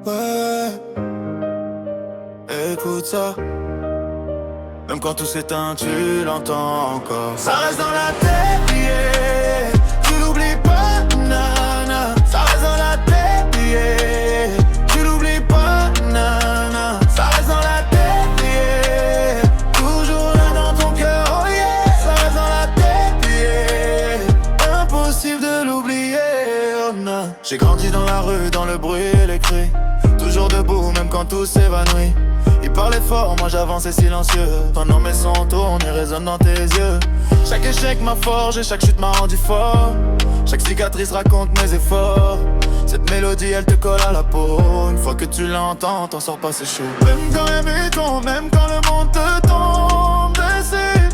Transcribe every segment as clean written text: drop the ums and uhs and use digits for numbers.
Ouais, écoute ça. Même quand tout s'éteint, tu l'entends encore. Ça reste dans la tête, yeah. Tu l'oublies pas, nana. Ça reste dans la tête, yeah. Tu l'oublies pas, nana. Ça reste dans la tête, yeah. Toujours là dans ton cœur, oh yeah. Ça reste dans la tête, yeah. Impossible de l'oublier, oh non. J'ai grandi dans la rue, dans le bruit et les cris. Toujours debout, même quand tout s'évanouit. Il parlait fort, moi j'avançais silencieux. Pendant mes sons tournent, ils résonnent dans tes yeux. Chaque échec m'a forgé, chaque chute m'a rendu fort. Chaque cicatrice raconte mes efforts. Cette mélodie elle te colle à la peau. Une fois que tu l'entends, t'en sors pas, c'est chaud. Même quand les nuits tombent, même quand le monde te tombe dessus,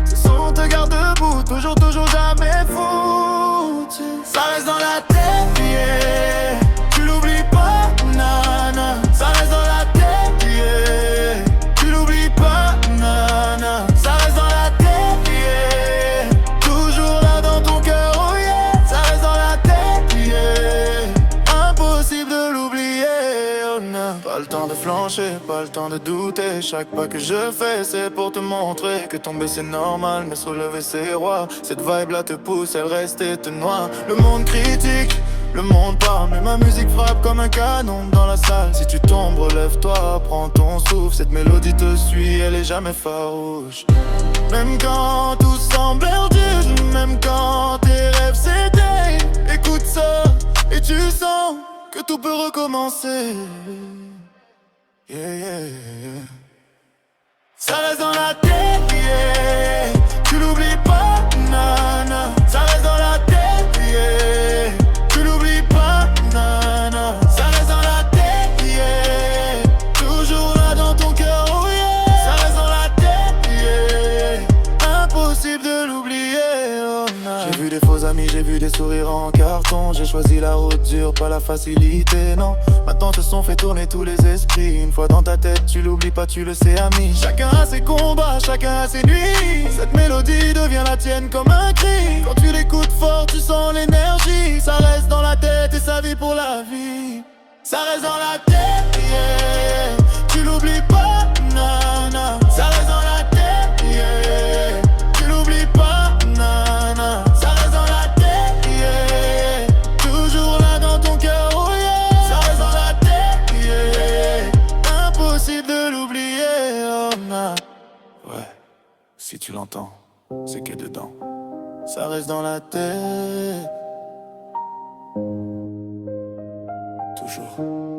ce son te garde debout, toujours, toujours jamais foutu. Ça reste dans la tête, yeah. Tu l'oublies pas, nana. Ça reste dans la tête, yeah. Tu l'oublies pas, nana. Ça reste dans la tête, yeah. Toujours là dans ton cœur, oh yeah. Ça reste dans la tête, yeah. Impossible de l'oublier, oh non. Pas le temps de flancher, pas le temps de douter. Chaque pas que je fais, c'est pour te montrer que tomber c'est normal, mais se relever c'est roi. Cette vibe là te pousse, elle reste et te noie. Le monde critique, le monde parle, mais ma musique frappe comme un canon dans la salle. Si tu tombes, relève-toi, prends ton souffle. Cette mélodie te suit, elle est jamais farouche. Même quand tout semble perdu, même quand tes rêves s'éteignent, écoute ça et tu sens que tout peut recommencer. Yeah, yeah, yeah. Ça reste dans la tête, yeah. Tu l'oublies pas, nana. Ça reste dans la tête, yeah. Tu l'oublies pas, nana. Ça reste dans la tête, yeah. Toujours là dans ton cœur, oh yeah. Ça reste dans la tête, yeah. Impossible de l'oublier, oh non. J'ai vu des faux amis, j'ai vu des sourires en carton. J'ai choisi la route dure, pas la facilité, non. Maintenant ce son fait tourner tous les esprits. Une fois dans ta tête, tu l'oublies pas, tu le sais, ami. Chacun a ses combats, chacun a ses nuits. Cette mélodie devient la tienne comme un cri. Quand tu l'écoutes fort, tu sens l'énergie. Ça reste dans la tête et ça vit pour la vie. Ça reste dans la tête, yeah. Tu l'oublies pas, nana. Ça reste dans la tête, yeah. Tu l'oublies pas, nana. Ça reste dans la tête, yeah. Toujours là dans ton cœur, oh yeah. Ça reste dans la tête, yeah. Impossible de l'oublier, oh non. Ouais, si tu l'entends, c'est qu'est dedans. Ça reste dans la tête. Toujours.